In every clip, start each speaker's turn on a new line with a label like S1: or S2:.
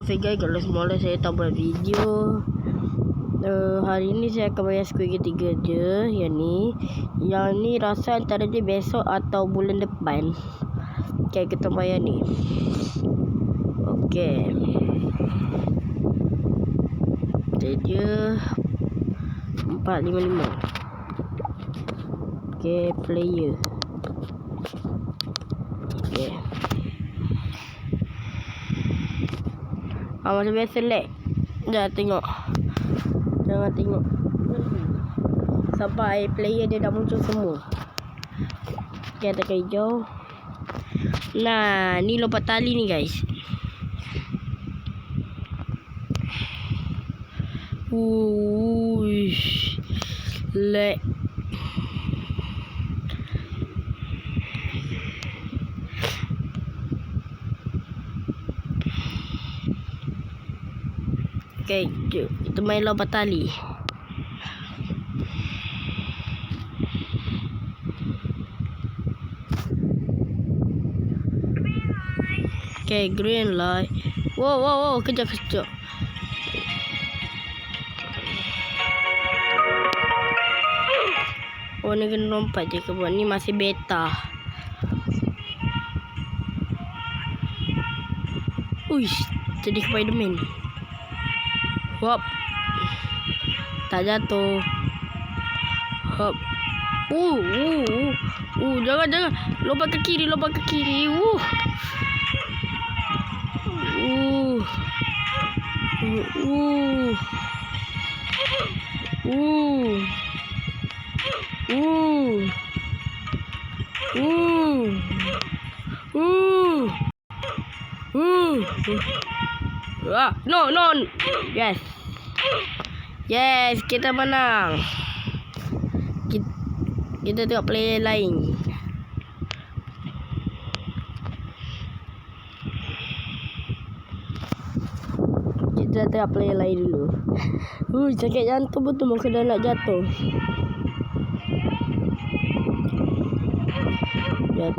S1: Okay guys, kalau semula saya tak buat video. Hari ni saya akan bayar Squid Game 3 je. Yang ni rasa antara dia besok atau bulan depan. Okay, kita bayar ni. Okay, dia 455. Okay, player. Okay, macam biasa lag. Jangan tengok. Sampai player dia dah muncul semua. Okay, tekan hijau. Nah, ni lompat tali ni guys. Uish, lag. Okay, kita main lompat tali. Okay, green light. Wow, kejap. Oh, ni kena lompat je ke buat. Ni masih beta. Uish, jadi Spiderman. Hop. Tak jatuh. Hop. Jangan. Lompat ke kiri. No. Yes, kita menang. Kita tengok player lain. Kita tengok player lain dulu. Sakit jantung betul, muka dah nak jatuh. Dah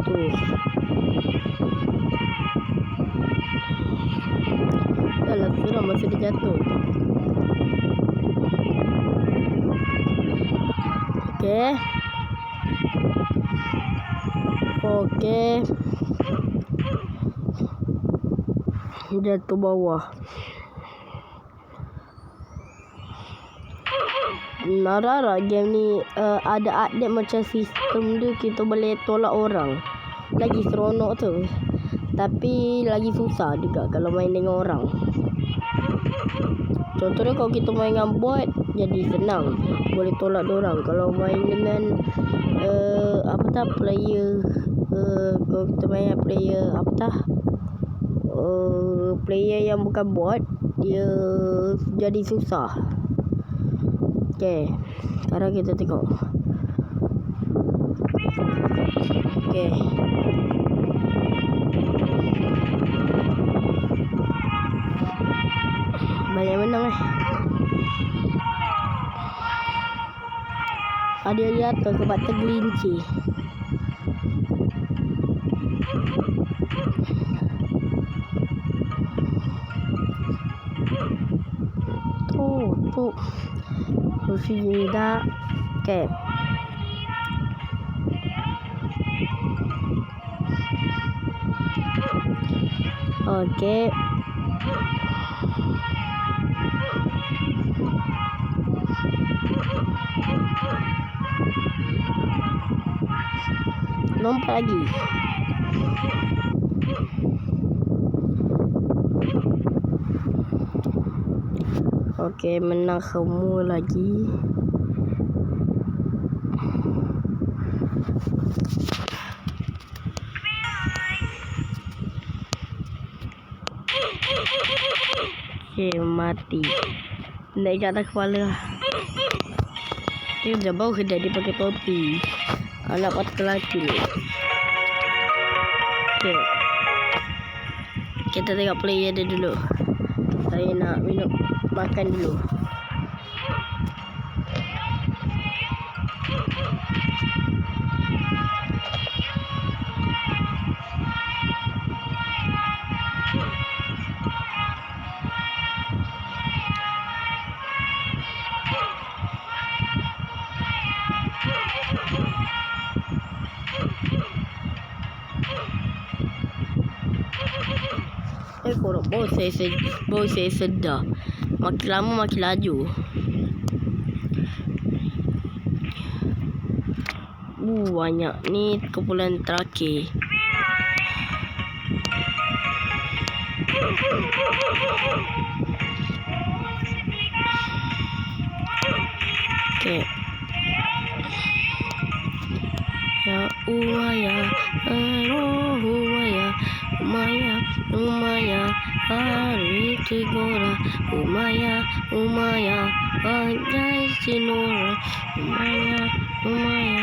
S1: suram masa dia jatuh. Okay. Jatuh bawah. Nara game ni ada update macam sistem dia kita boleh tolak orang. Lagi seronok tu. Tapi lagi susah juga kalau main dengan orang. Contohnya kalau kita main dengan bot jadi senang, boleh tolak orang. Kalau main dengan player kalau kita main player player yang bukan bot, dia jadi susah. Okay, sekarang kita tengok. Okay, banyak menang ada jatuh sebab tergelincir. Tu Rufi dah. Okay, lompat lagi. Okay, menang semua lagi. Okay, mati. Naik ke atas kepala. Dia dah bau kedai dia pakai topi. Anak patah lelaki ni. Okay, kita tengok player dia dulu. Saya nak makan dulu. Baru saya sedar. Makin lama makin laju. Banyak ni kumpulan terakhir. Okay. Ya Uwaya, Uwaya, Umaya, Umaya, Hari Tigora, Umaya, Umaya, Anjay Sinora, Umaya, Umaya,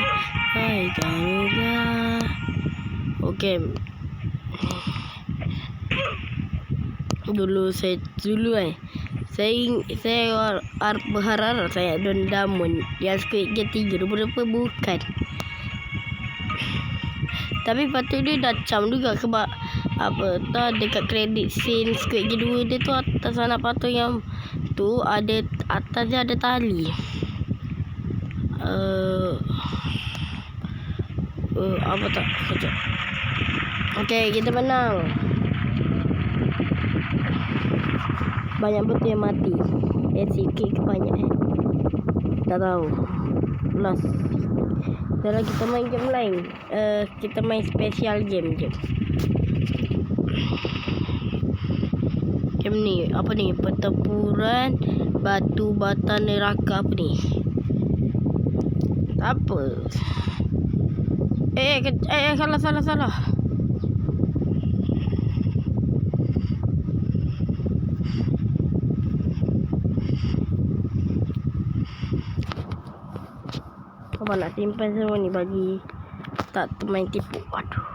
S1: Hai Garuda. Okay. Saya berharap saya Don Damon yang Squid Game 3 rupa-rupa bukan. Tapi patut dia dah cam juga sebab dekat kredit scene Squid Game 2 dia tu atas anak patung yang tu ada atas dia ada tali. Apa tak kejap. Okay, kita menang. Banyak betul yang mati. Sikit ke banyak tak tahu. Last. Dalam kita main game lain. Kita main special game je. Game ni apa ni? Pertempuran batu bata neraka apa ni? Apa? Salah. Apa nak simpan semua ni bagi tak main tipu. Aduh.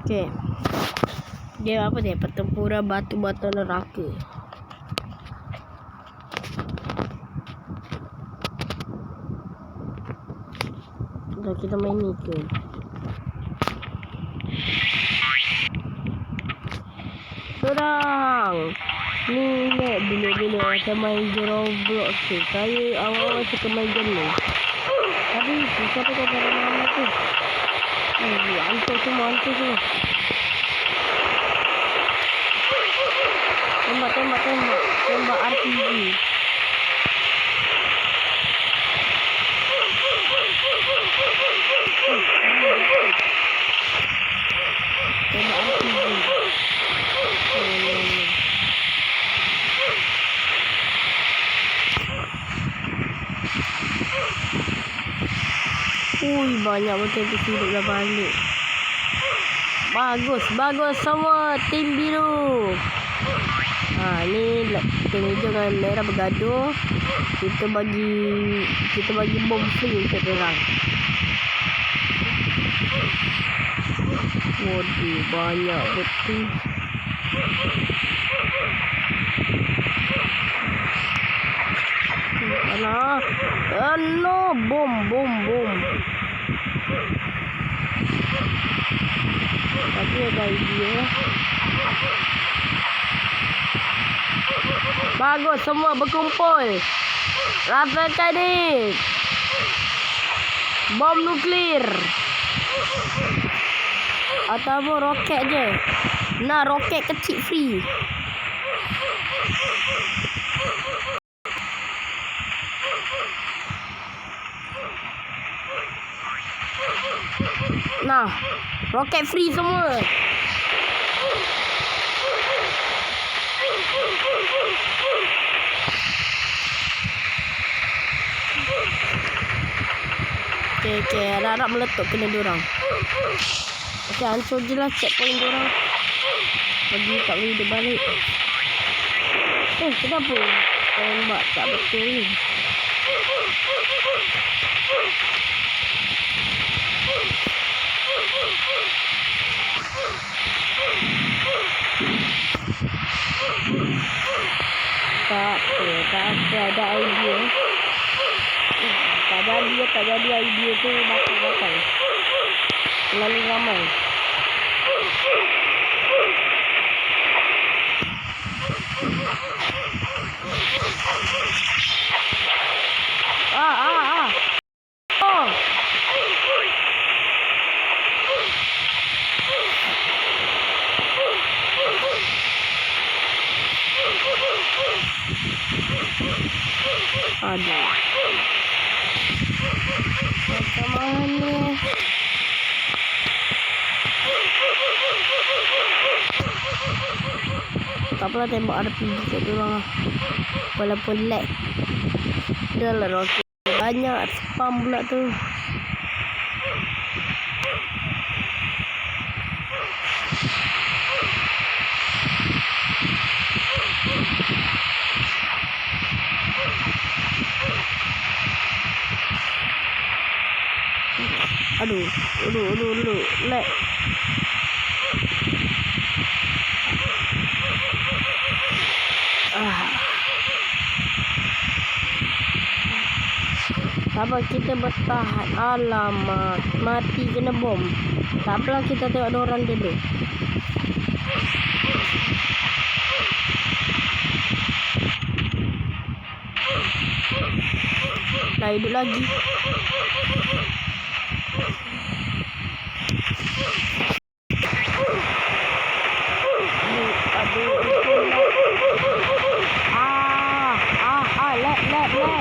S1: Okay. Dia apa dia? Pertempuran batu bata neraka. Kita main ni ke? Sorang. Ni ingat dulu saya main Roblox tu. Saya awal-awal suka main game ni. Tapi siapa tahu pada mana tu. Hantu semua. Tembak RPG. Banyak betul hidup dah balik. Bagus semua tim biru. Ni tim hijau dengan merah bergaduh. Kita bagi bom free untuk orang. Waduh, banyak betul. No, bom. Tapi ada idea. Bagus, semua berkumpul. Rasakan ni. Bom nuklir. Atau roket je. Nah, roket kecil free. Nah, roket free semua. Okay, harap meletup kena diorang. Okay, hancur je lah checkpoint diorang. Bagi tak boleh dia balik. Kenapa tembak tak betul ni? Tak apa, ada idea. Tak jadi idea tu bakal. Terlalu ramai. Oh. Aduh. Macam mana? Tak apalah, tembak RPG kat diorang lah. Walaupun lag. Dah lah roket banyak. Spam pula tu. Aduh, lag. Apa kita bertahan? Alamak, mati kena bom. Tak apalah, kita tengok diorang dulu. Dah hidup lagi. Lag.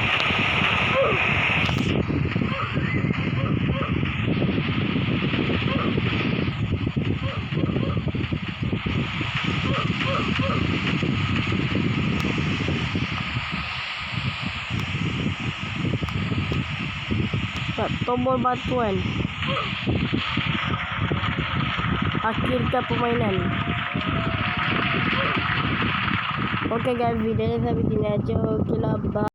S1: Tak tombol bantuan. Akhirkan permainan. Okay guys, video ni sampai sini aja. Okay lah, bye.